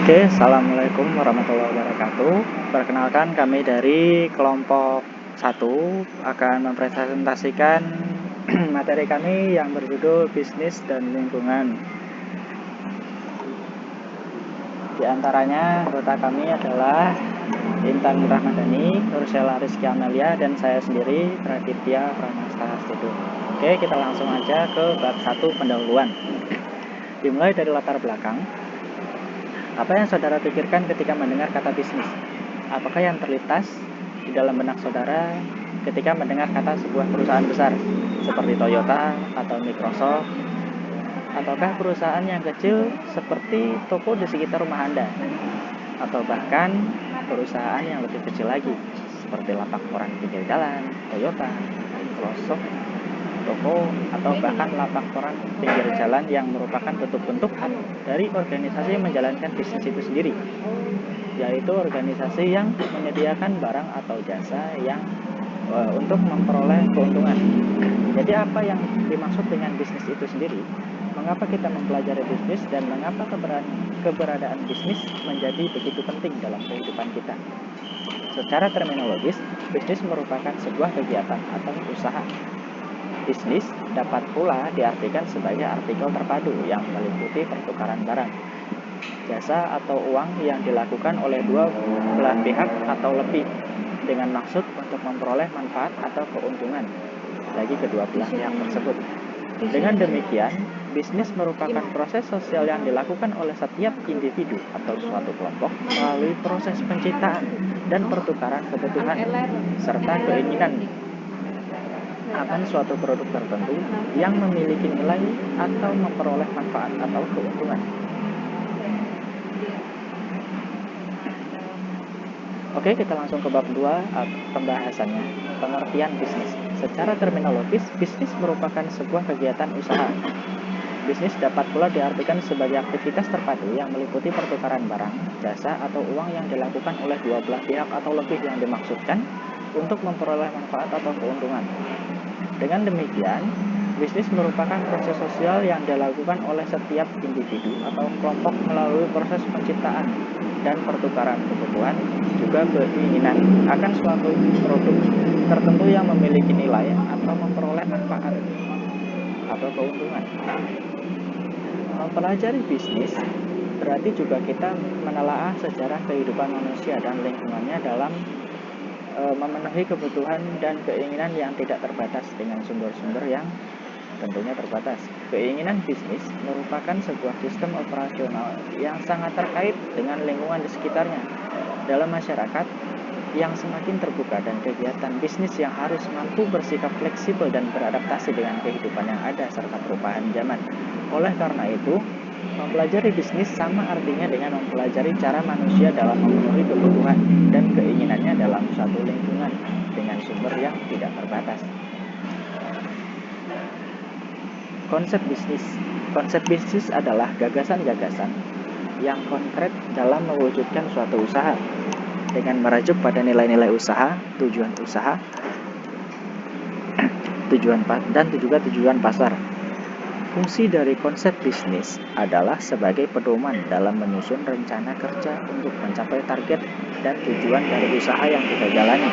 Oke, assalamualaikum warahmatullahi wabarakatuh. Perkenalkan, kami dari kelompok 1 akan mempresentasikan materi kami yang berjudul bisnis dan lingkungan. Di antaranya anggota kami adalah Intan Rahmadani, Nursela Rizky Amelia, dan saya sendiri Praditya Pramasta Astuti. Oke, kita langsung aja ke bab 1 pendahuluan. Dimulai dari latar belakang. Apa yang saudara pikirkan ketika mendengar kata bisnis? Apakah yang terlintas di dalam benak saudara ketika mendengar kata sebuah perusahaan besar seperti Toyota atau Microsoft, ataukah perusahaan yang kecil seperti toko di sekitar rumah Anda, atau bahkan perusahaan yang lebih kecil lagi seperti lapak koran pinggir jalan, Toyota, Microsoft, toko, atau bahkan lapak koran pinggir jalan yang merupakan bentuk-bentuk dari organisasi yang menjalankan bisnis itu sendiri, yaitu organisasi yang menyediakan barang atau jasa yang untuk memperoleh keuntungan. Jadi apa yang dimaksud dengan bisnis itu sendiri? Mengapa kita mempelajari bisnis dan mengapa keberadaan bisnis menjadi begitu penting dalam kehidupan kita? Secara terminologis, bisnis merupakan sebuah kegiatan atau usaha. Bisnis dapat pula diartikan sebagai artikel terpadu yang meliputi pertukaran barang, jasa atau uang yang dilakukan oleh dua belah pihak atau lebih dengan maksud untuk memperoleh manfaat atau keuntungan bagi kedua belah pihak tersebut. Dengan demikian, bisnis merupakan proses sosial yang dilakukan oleh setiap individu atau suatu kelompok melalui proses penciptaan dan pertukaran kebutuhan serta keinginan akan suatu produk tertentu yang memiliki nilai atau memperoleh manfaat atau keuntungan. Oke, kita langsung ke bab 2 pembahasannya, pengertian bisnis. Secara terminologis, bisnis merupakan sebuah kegiatan usaha. Bisnis dapat pula diartikan sebagai aktivitas terpadu yang meliputi pertukaran barang, jasa, atau uang yang dilakukan oleh dua belah pihak atau lebih yang dimaksudkan untuk memperoleh manfaat atau keuntungan. Dengan demikian, bisnis merupakan proses sosial yang dilakukan oleh setiap individu atau kelompok melalui proses penciptaan dan pertukaran kebutuhan, juga keinginan akan suatu produk tertentu yang memiliki nilai atau memperoleh manfaat atau keuntungan. Mempelajari bisnis berarti juga kita menelaah sejarah kehidupan manusia dan lingkungannya dalam memenuhi kebutuhan dan keinginan yang tidak terbatas dengan sumber-sumber yang tentunya terbatas. Keinginan bisnis merupakan sebuah sistem operasional yang sangat terkait dengan lingkungan di sekitarnya. Dalam masyarakat yang semakin terbuka dan kegiatan bisnis yang harus mampu bersikap fleksibel dan beradaptasi dengan kehidupan yang ada serta perubahan zaman. Oleh karena itu, mempelajari bisnis sama artinya dengan mempelajari cara manusia dalam memenuhi kebutuhan dan keinginannya dalam suatu lingkungan dengan sumber yang tidak terbatas. Konsep bisnis. Konsep bisnis adalah gagasan-gagasan yang konkret dalam mewujudkan suatu usaha dengan merujuk pada nilai-nilai usaha, tujuan usaha, dan juga tujuan pasar. Fungsi dari konsep bisnis adalah sebagai pedoman dalam menyusun rencana kerja untuk mencapai target dan tujuan dari usaha yang kita jalani.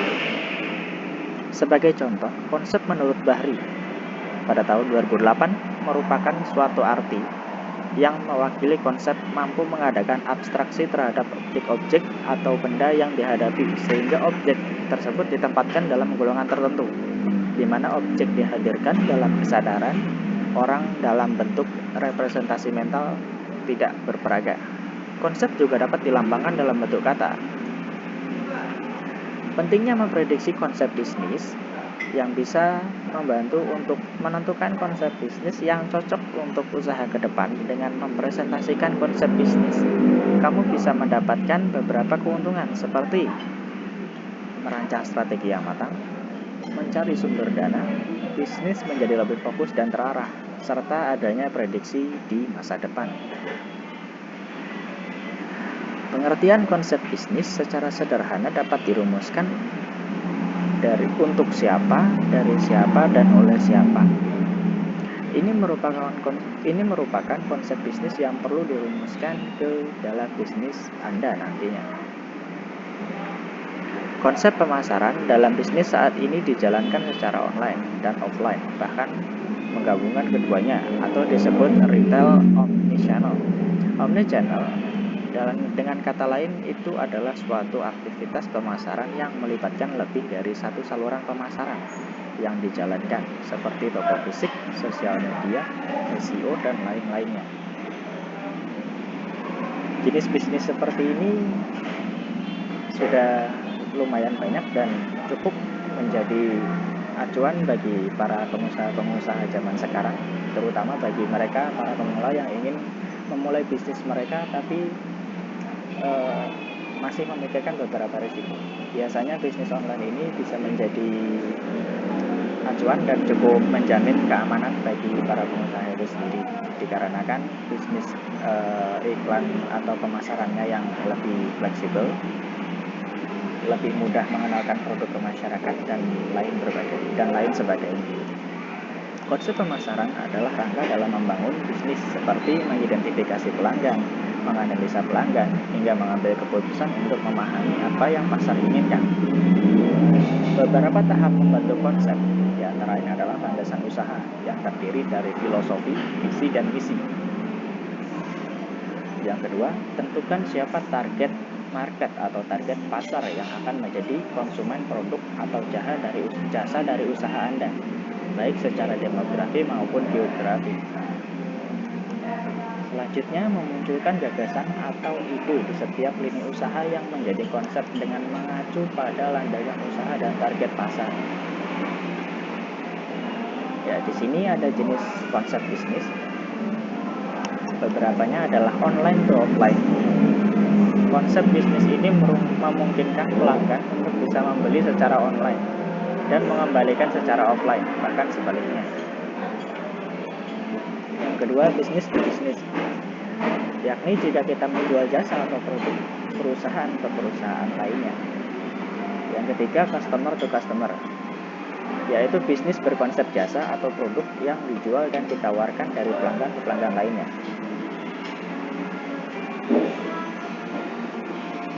Sebagai contoh, konsep menurut Bahri pada tahun 2008 merupakan suatu arti yang mewakili konsep mampu mengadakan abstraksi terhadap objek-objek atau benda yang dihadapi sehingga objek tersebut ditempatkan dalam golongan tertentu, di mana objek dihadirkan dalam kesadaran orang dalam bentuk representasi mental tidak berperaga. Konsep juga dapat dilambangkan dalam bentuk kata. Pentingnya memprediksi konsep bisnis yang bisa membantu untuk menentukan konsep bisnis yang cocok untuk usaha ke depan. Dengan mempresentasikan konsep bisnis, kamu bisa mendapatkan beberapa keuntungan seperti merancang strategi yang matang, mencari sumber dana, bisnis menjadi lebih fokus dan terarah, serta adanya prediksi di masa depan. Pengertian konsep bisnis secara sederhana dapat dirumuskan dari untuk siapa, dari siapa, dan oleh siapa. Ini merupakan konsep bisnis yang perlu dirumuskan ke dalam bisnis Anda nantinya. Konsep pemasaran dalam bisnis saat ini dijalankan secara online dan offline, bahkan menggabungkan keduanya atau disebut retail omnichannel. Omnichannel dengan kata lain itu adalah suatu aktivitas pemasaran yang melibatkan lebih dari satu saluran pemasaran yang dijalankan seperti toko fisik, sosial media, SEO, dan lain-lainnya. Jenis bisnis seperti ini sudah lumayan banyak dan cukup menjadi acuan bagi para pengusaha-pengusaha zaman sekarang, terutama bagi mereka para pemula yang ingin memulai bisnis mereka tapi masih memikirkan beberapa risiko. Biasanya bisnis online ini bisa menjadi acuan dan cukup menjamin keamanan bagi para pengusaha itu sendiri, dikarenakan bisnis iklan atau pemasarannya yang lebih fleksibel, lebih mudah mengenalkan produk ke masyarakat dan lain sebagainya. Konsep pemasaran adalah rangka dalam membangun bisnis seperti mengidentifikasi pelanggan, menganalisa pelanggan, hingga mengambil keputusan untuk memahami apa yang pasar inginkan. Beberapa tahap membentuk konsep, diantaranya adalah landasan usaha yang terdiri dari filosofi, visi, dan misi. Yang kedua, tentukan siapa target market atau target pasar yang akan menjadi konsumen produk atau jasa dari usaha Anda, baik secara demografi maupun geografi. Selanjutnya, memunculkan gagasan atau ide di setiap lini usaha yang menjadi konsep dengan mengacu pada landasan usaha dan target pasar. Ya, di sini ada jenis konsep bisnis. Beberapanya adalah online to offline. Konsep bisnis ini memungkinkan pelanggan untuk bisa membeli secara online dan mengembalikan secara offline, bahkan sebaliknya. Yang kedua, bisnis to bisnis, yakni jika kita menjual jasa atau produk perusahaan ke perusahaan lainnya. Yang ketiga, customer to customer, yaitu bisnis berkonsep jasa atau produk yang dijual dan ditawarkan dari pelanggan ke pelanggan lainnya.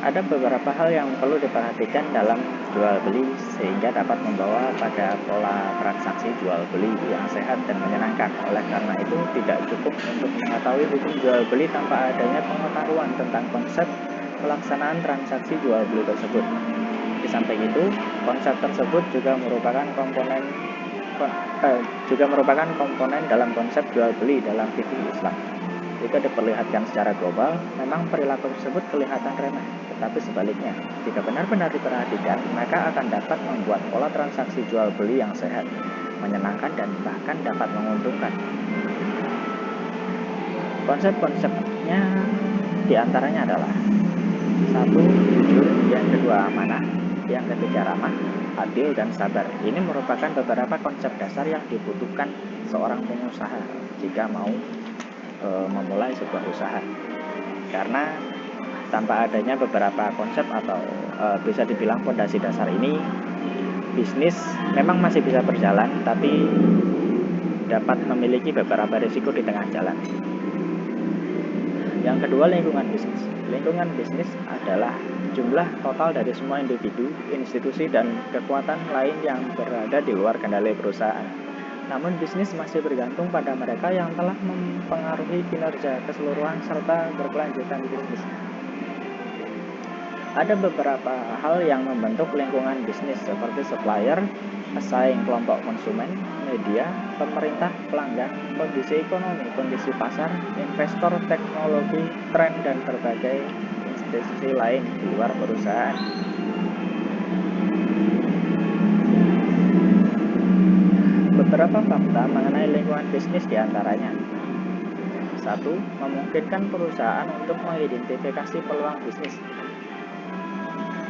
Ada beberapa hal yang perlu diperhatikan dalam jual beli sehingga dapat membawa pada pola transaksi jual beli yang sehat dan menyenangkan. Oleh karena itu, tidak cukup untuk mengetahui hukum jual beli tanpa adanya pengetahuan tentang konsep pelaksanaan transaksi jual beli tersebut. Di samping itu, konsep tersebut juga merupakan komponen dalam konsep jual beli dalam fikih Islam. Jika diperlihatkan secara global, memang perilaku tersebut kelihatan remeh, tetapi sebaliknya, jika benar-benar diperhatikan, maka akan dapat membuat pola transaksi jual beli yang sehat, menyenangkan, dan bahkan dapat menguntungkan. Konsep-konsepnya diantaranya adalah: 1. Jujur, yang kedua amanah, yang ketiga ramah, adil, dan sabar. Ini merupakan beberapa konsep dasar yang dibutuhkan seorang pengusaha jika mau memulai sebuah usaha, karena tanpa adanya beberapa konsep atau bisa dibilang fondasi dasar ini, bisnis memang masih bisa berjalan tapi dapat memiliki beberapa risiko di tengah jalan. Yang kedua, lingkungan bisnis. Lingkungan bisnis adalah jumlah total dari semua individu, institusi, dan kekuatan lain yang berada di luar kendali perusahaan. Namun bisnis masih bergantung pada mereka yang telah mempengaruhi kinerja keseluruhan serta berkelanjutan bisnis. Ada beberapa hal yang membentuk lingkungan bisnis seperti supplier, pesaing kelompok konsumen, media, pemerintah, pelanggan, kondisi ekonomi, kondisi pasar, investor, teknologi, tren, dan berbagai institusi lain di luar perusahaan. Beberapa fakta mengenai lingkungan bisnis diantaranya: 1. Memungkinkan perusahaan untuk mengidentifikasi peluang bisnis.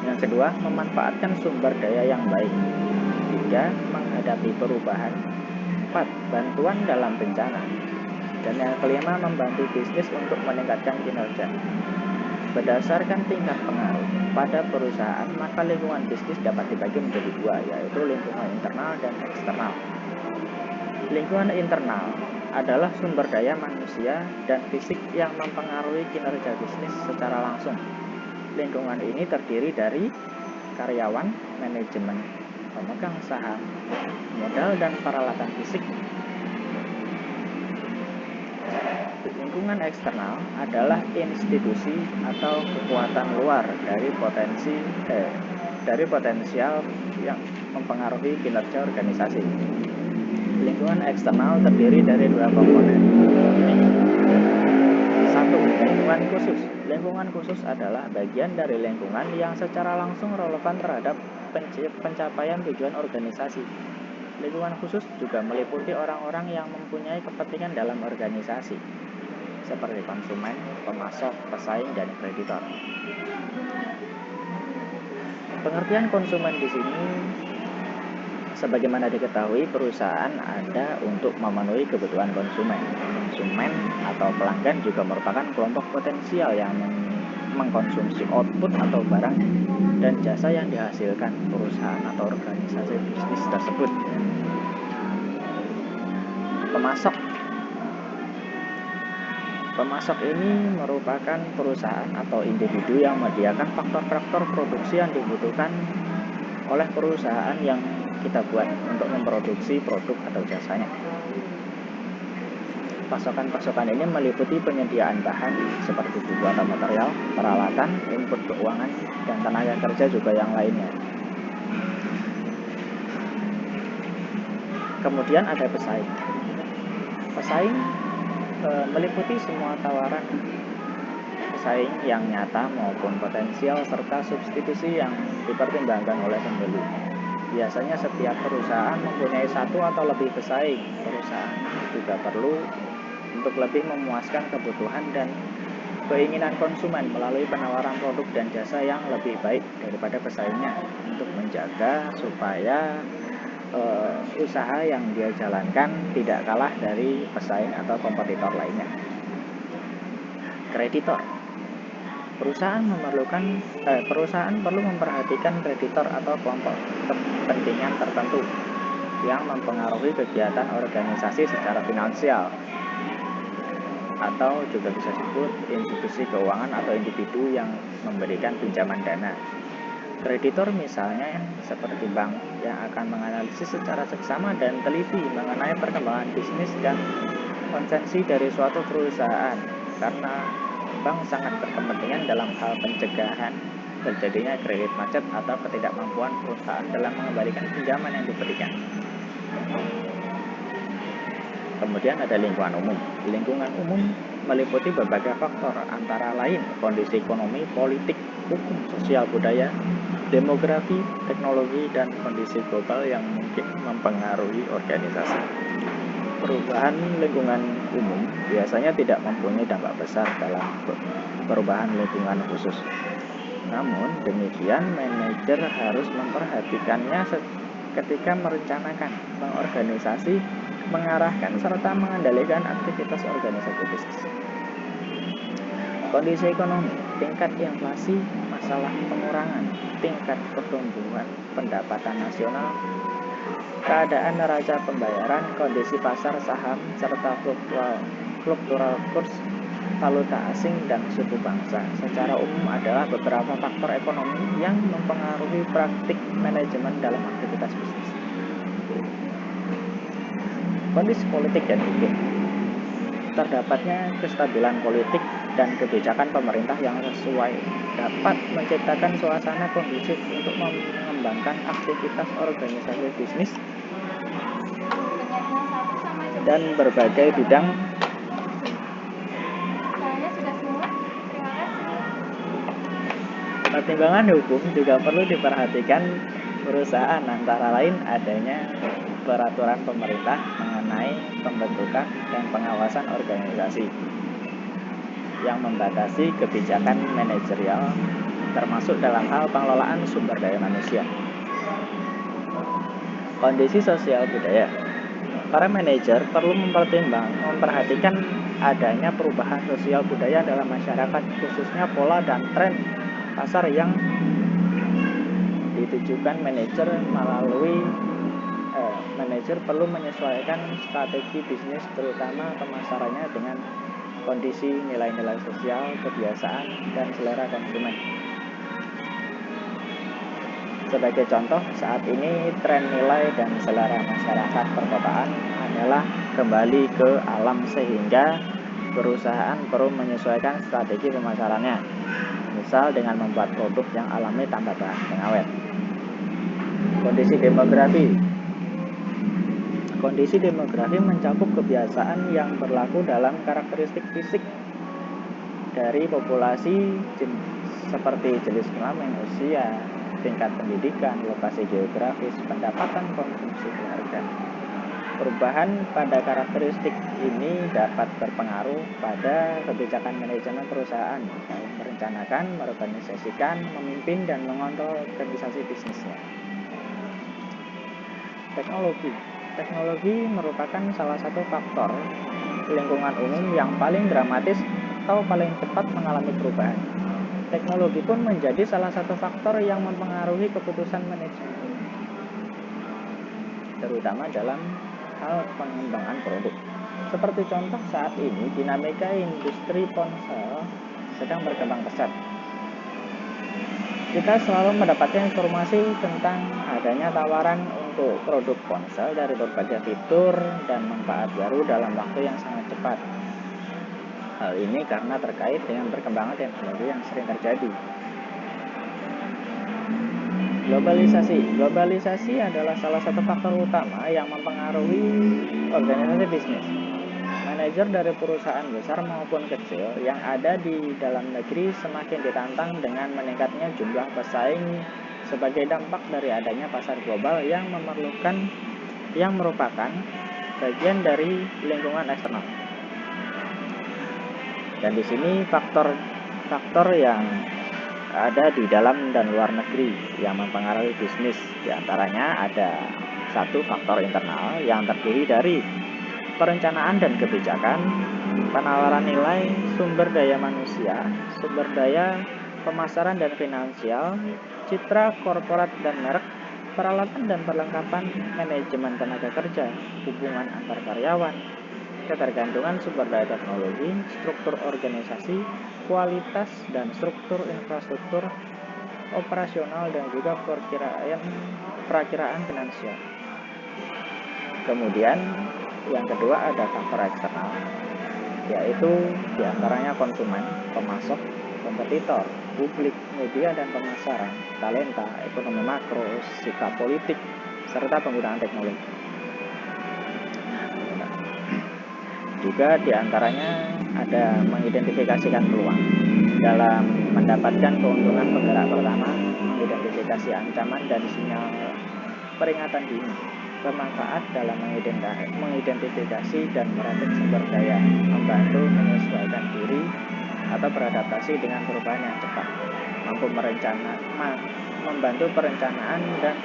Yang kedua, memanfaatkan sumber daya yang baik. 3. Menghadapi perubahan. 4. Bantuan dalam bencana. Dan yang kelima, membantu bisnis untuk meningkatkan kinerja. Berdasarkan tingkat pengaruh pada perusahaan, maka lingkungan bisnis dapat dibagi menjadi dua, yaitu lingkungan internal dan eksternal. Lingkungan internal adalah sumber daya manusia dan fisik yang mempengaruhi kinerja bisnis secara langsung. Lingkungan ini terdiri dari karyawan, manajemen, pemegang saham, modal dan peralatan fisik. Lingkungan eksternal adalah institusi atau kekuatan luar dari potensial yang mempengaruhi kinerja organisasi. Lingkungan eksternal terdiri dari dua komponen. Satu, lingkungan khusus. Lingkungan khusus adalah bagian dari lingkungan yang secara langsung relevan terhadap pencapaian tujuan organisasi. Lingkungan khusus juga meliputi orang-orang yang mempunyai kepentingan dalam organisasi, seperti konsumen, pemasok, pesaing, dan kreditor. Pengertian konsumen di sini, sebagaimana diketahui, perusahaan ada untuk memenuhi kebutuhan konsumen. Konsumen atau pelanggan juga merupakan kelompok potensial yang mengkonsumsi output atau barang dan jasa yang dihasilkan perusahaan atau organisasi bisnis tersebut. Pemasok ini merupakan perusahaan atau individu yang menyediakan faktor-faktor produksi yang dibutuhkan oleh perusahaan yang kita buat untuk memproduksi produk atau jasanya. Pasokan-pasokan ini meliputi penyediaan bahan seperti buku atau material, peralatan, input keuangan, dan tenaga kerja juga yang lainnya. Kemudian ada pesaing. Pesaing meliputi semua tawaran pesaing yang nyata maupun potensial serta substitusi yang dipertimbangkan oleh pembeli. Biasanya setiap perusahaan mempunyai satu atau lebih pesaing. Perusahaan juga perlu untuk lebih memuaskan kebutuhan dan keinginan konsumen melalui penawaran produk dan jasa yang lebih baik daripada pesaingnya untuk menjaga supaya usaha yang dia jalankan tidak kalah dari pesaing atau kompetitor lainnya. Kreditor. Perusahaan perlu memperhatikan kreditor atau kelompok kepentingan tertentu yang mempengaruhi kegiatan organisasi secara finansial, atau juga bisa disebut institusi keuangan atau individu yang memberikan pinjaman dana. Kreditor misalnya seperti bank yang akan menganalisis secara seksama dan teliti mengenai perkembangan bisnis dan konsensi dari suatu perusahaan, karena bank sangat berkepentingan dalam hal pencegahan terjadinya kredit macet atau ketidakmampuan perusahaan dalam mengembalikan pinjaman yang diberikan. Kemudian ada lingkungan umum. Lingkungan umum meliputi berbagai faktor, antara lain kondisi ekonomi, politik, hukum, sosial, budaya, demografi, teknologi, dan kondisi global yang mungkin mempengaruhi organisasi. Perubahan lingkungan umum biasanya tidak mempunyai dampak besar dalam perubahan lingkungan khusus. Namun demikian, manajer harus memperhatikannya ketika merencanakan, mengorganisasi, mengarahkan, serta mengendalikan aktivitas organisasi bisnis. Kondisi ekonomi, tingkat inflasi, masalah pengurangan, tingkat pertumbuhan pendapatan nasional, keadaan neraca pembayaran, kondisi pasar saham, serta fluktual kurs valuta asing dan suku bangsa secara umum adalah beberapa faktor ekonomi yang mempengaruhi praktik manajemen dalam aktivitas bisnis. Kondisi politik dan hukum. Terdapatnya kestabilan politik dan kebijakan pemerintah yang sesuai dapat menciptakan suasana kondusif untuk mengembangkan aktivitas organisasi bisnis dan berbagai bidang. Pertimbangan hukum juga perlu diperhatikan perusahaan, antara lain adanya peraturan pemerintah mengenai pembentukan dan pengawasan organisasi yang membatasi kebijakan manajerial, termasuk dalam hal pengelolaan sumber daya manusia. Kondisi sosial budaya. Para manajer perlu memperhatikan adanya perubahan sosial budaya dalam masyarakat, khususnya pola dan tren pasar yang ditujukan manajer melalui manajer perlu menyesuaikan strategi bisnis terutama pemasarannya dengan kondisi nilai-nilai sosial, kebiasaan, dan selera konsumen. Sebagai contoh, saat ini tren nilai dan selera masyarakat perkotaan adalah kembali ke alam sehingga perusahaan perlu menyesuaikan strategi pemasarannya, misal dengan membuat produk yang alami tanpa bahan pengawet. Kondisi demografi mencakup kebiasaan yang berlaku dalam karakteristik fisik dari populasi seperti jenis kelamin, usia, tingkat pendidikan, lokasi geografis, pendapatan, konsumsi keluarga. Perubahan pada karakteristik ini dapat berpengaruh pada kebijakan manajemen perusahaan dalam merencanakan, mengorganisasikan, memimpin, dan mengontrol organisasi bisnisnya. Teknologi merupakan salah satu faktor lingkungan umum yang paling dramatis atau paling cepat mengalami perubahan. Teknologi pun menjadi salah satu faktor yang mempengaruhi keputusan manajemen, terutama dalam hal pengembangan produk. Seperti contoh saat ini, dinamika industri ponsel sedang berkembang pesat. Kita selalu mendapatkan informasi tentang adanya tawaran untuk produk ponsel dari berbagai fitur dan manfaat baru dalam waktu yang sangat cepat. Hal ini karena terkait dengan perkembangan teknologi yang sering terjadi. Globalisasi adalah salah satu faktor utama yang mempengaruhi organisasi bisnis. Manajer dari perusahaan besar maupun kecil yang ada di dalam negeri semakin ditantang dengan meningkatnya jumlah pesaing sebagai dampak dari adanya pasar global yang merupakan bagian dari lingkungan eksternal. Dan di sini faktor yang ada di dalam dan luar negeri yang mempengaruhi bisnis. Di antaranya ada satu faktor internal yang terdiri dari perencanaan dan kebijakan, penawaran nilai, sumber daya manusia, sumber daya pemasaran dan finansial, citra korporat dan merek, peralatan dan perlengkapan, manajemen tenaga kerja, hubungan antar karyawan, ketergantungan sumber daya teknologi, struktur organisasi, kualitas dan struktur infrastruktur operasional, dan juga perakiraan finansial. Kemudian yang kedua ada faktor eksternal, yaitu diantaranya konsumen, pemasok, kompetitor, publik, media dan pemasaran, talenta, ekonomi makro, sikap politik, serta penggunaan teknologi. Juga diantaranya ada mengidentifikasikan peluang dalam mendapatkan keuntungan penggerak pertama, mengidentifikasi ancaman dan sinyal peringatan dini, bermanfaat dalam mengidentifikasi dan merakit sumber daya, membantu menyesuaikan diri atau beradaptasi dengan perubahan yang cepat, membantu perencanaan dan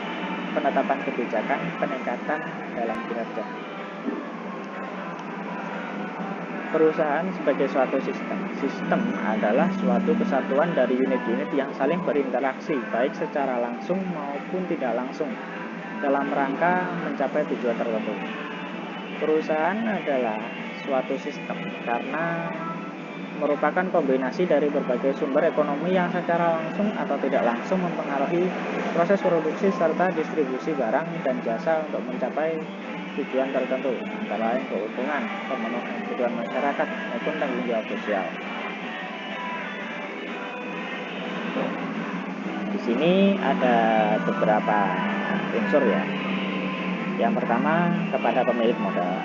penetapan kebijakan, peningkatan dalam kinerja. Perusahaan sebagai suatu sistem adalah suatu kesatuan dari unit-unit yang saling berinteraksi baik secara langsung maupun tidak langsung dalam rangka mencapai tujuan tertentu. Perusahaan adalah suatu sistem karena merupakan kombinasi dari berbagai sumber ekonomi yang secara langsung atau tidak langsung mempengaruhi proses produksi serta distribusi barang dan jasa untuk mencapai tujuan tertentu, antara lain keuntungan, pemenuhan kebutuhan masyarakat, maupun tanggung jawab sosial. Di sini ada beberapa unsur ya. Yang pertama kepada pemilik modal,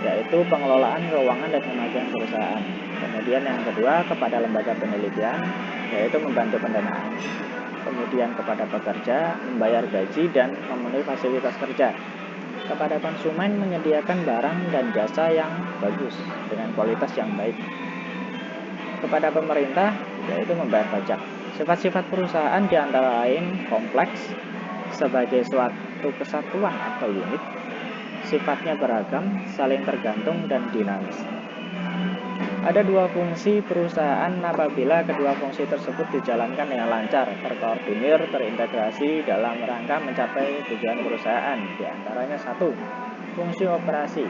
yaitu pengelolaan keuangan dan kemajuan perusahaan. Kemudian yang kedua kepada lembaga penelitian, yaitu membantu pendanaan. Kemudian kepada pekerja, membayar gaji dan memenuhi fasilitas kerja. Kepada konsumen, menyediakan barang dan jasa yang bagus dengan kualitas yang baik. Kepada pemerintah, yaitu membayar pajak. Sifat-sifat perusahaan diantara lain kompleks sebagai suatu kesatuan atau unit, sifatnya beragam, saling tergantung dan dinamis. Ada dua fungsi perusahaan apabila kedua fungsi tersebut dijalankan dengan lancar, terkoordinir, terintegrasi dalam rangka mencapai tujuan perusahaan. Di antaranya satu, fungsi operasi,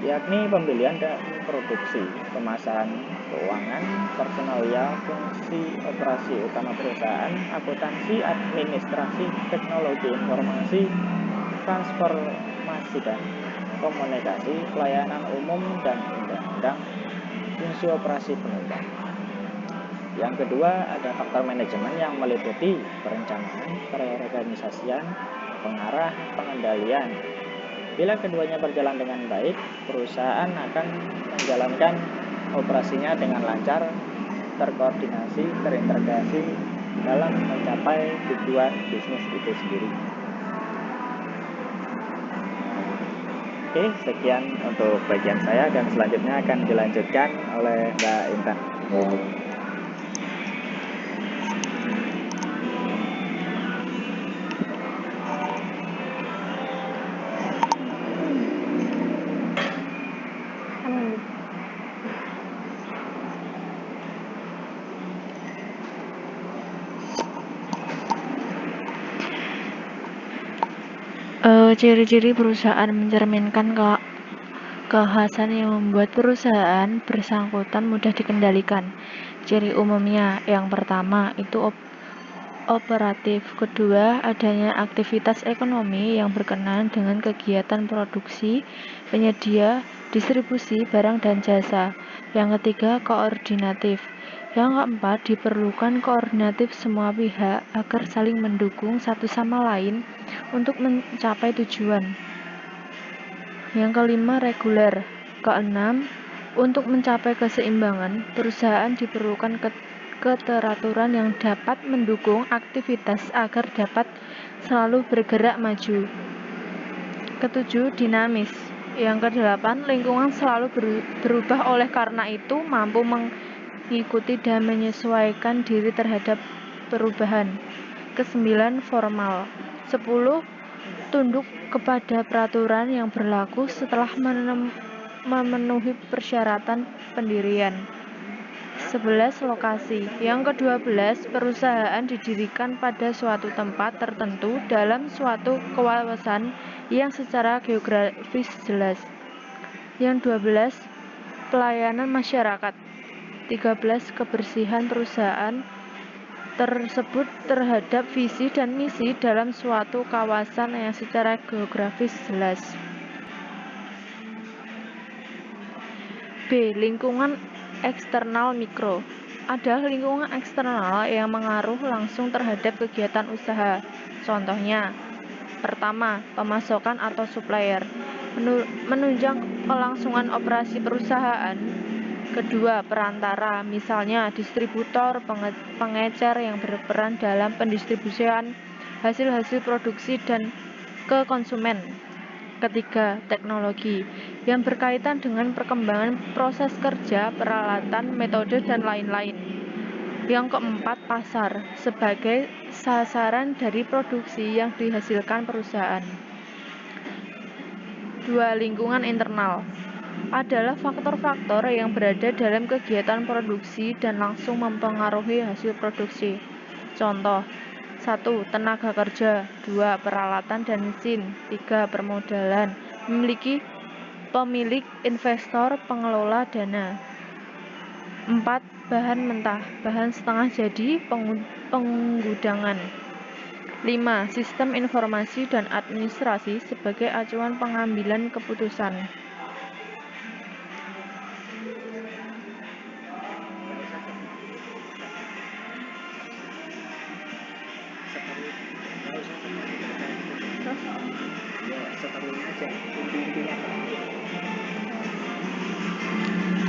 yakni pembelian dan produksi, pemasaran keuangan, personalia, fungsi operasi utama perusahaan, akuntansi, administrasi, teknologi informasi, transformasi dan komunikasi, pelayanan umum, dan undang-undang, fungsi operasi penunjang. Yang kedua, ada faktor manajemen yang meliputi perencanaan, pereorganisasian, pengarah, pengendalian. Bila keduanya berjalan dengan baik, perusahaan akan menjalankan operasinya dengan lancar, terkoordinasi, terintegrasi dalam mencapai tujuan bisnis itu sendiri. Oke, sekian untuk bagian saya dan selanjutnya akan dilanjutkan oleh Mbak Intan. Ciri-ciri perusahaan mencerminkan kekhasan yang membuat perusahaan bersangkutan mudah dikendalikan. Ciri umumnya, yang pertama itu operatif, kedua adanya aktivitas ekonomi yang berkenaan dengan kegiatan produksi, penyedia, distribusi barang dan jasa. Yang ketiga koordinatif. Yang keempat diperlukan koordinatif semua pihak agar saling mendukung satu sama lain untuk mencapai tujuan. Yang kelima reguler. Keenam, untuk mencapai keseimbangan, perusahaan diperlukan keteraturan yang dapat mendukung aktivitas agar dapat selalu bergerak maju. Ketujuh, dinamis. Yang kedelapan, lingkungan selalu berubah, oleh karena itu mampu mengikuti dan menyesuaikan diri terhadap perubahan. Kesembilan, formal. 10, tunduk kepada peraturan yang berlaku setelah memenuhi persyaratan pendirian. 11, lokasi. Yang ke-12, perusahaan didirikan pada suatu tempat tertentu dalam suatu kawasan yang secara geografis jelas. Yang 12, pelayanan masyarakat. 13, kebersihan perusahaan tersebut terhadap visi dan misi dalam suatu kawasan yang secara geografis jelas. B. Lingkungan eksternal mikro. Ada lingkungan eksternal yang mengaruh langsung terhadap kegiatan usaha. Contohnya, pertama, pemasokan atau supplier, menunjang kelangsungan operasi perusahaan. Kedua, perantara, misalnya distributor, pengecer yang berperan dalam pendistribusian hasil-hasil produksi dan ke konsumen. Ketiga, teknologi, yang berkaitan dengan perkembangan proses kerja, peralatan, metode, dan lain-lain. Yang keempat, pasar, sebagai sasaran dari produksi yang dihasilkan perusahaan. 2. Lingkungan internal adalah faktor-faktor yang berada dalam kegiatan produksi dan langsung mempengaruhi hasil produksi. Contoh, 1. Tenaga kerja, 2. Peralatan dan mesin, 3. Permodalan, pemilik, investor, pengelola dana. 4. Bahan mentah, bahan setengah jadi, penggudangan. 5. Sistem informasi dan administrasi sebagai acuan pengambilan keputusan.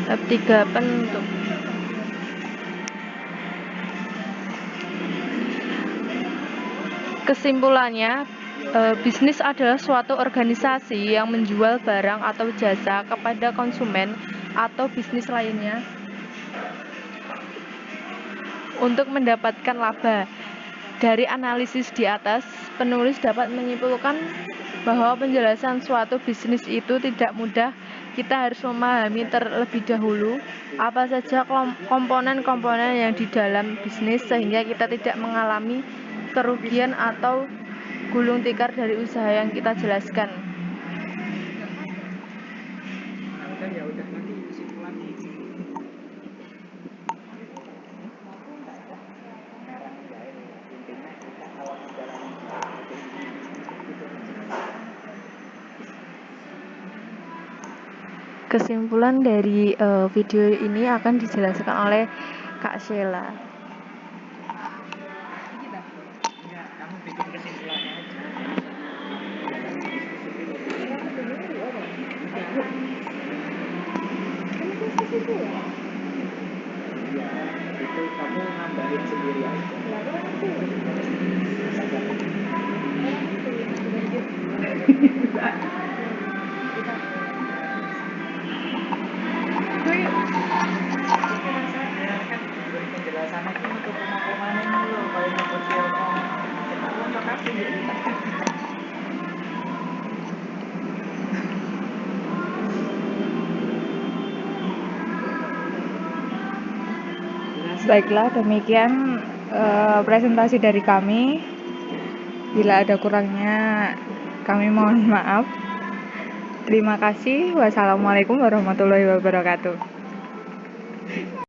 Bab 3, penutup. Kesimpulannya, bisnis adalah suatu organisasi yang menjual barang atau jasa kepada konsumen atau bisnis lainnya untuk mendapatkan laba. Dari analisis di atas, penulis dapat menyimpulkan bahwa penjelasan suatu bisnis itu tidak mudah kita harus memahami terlebih dahulu apa saja komponen-komponen yang di dalam bisnis sehingga kita tidak mengalami kerugian atau gulung tikar dari usaha yang kita jelaskan. Ya udah nanti kesimpulannya. Kesimpulan dari video ini akan dijelaskan oleh Kak Sheila. Ya, kamu bikin kesimpulannya aja. Ya, itu kamu nambahin sendiri aja. Penjelasannya itu untuk koma-komanya dulu, kalau nyebut siapa ketahuan tak kasih gitu. Baiklah, demikian presentasi dari kami. Bila ada kurangnya, kami mohon maaf. Terima kasih. Wassalamualaikum warahmatullahi wabarakatuh.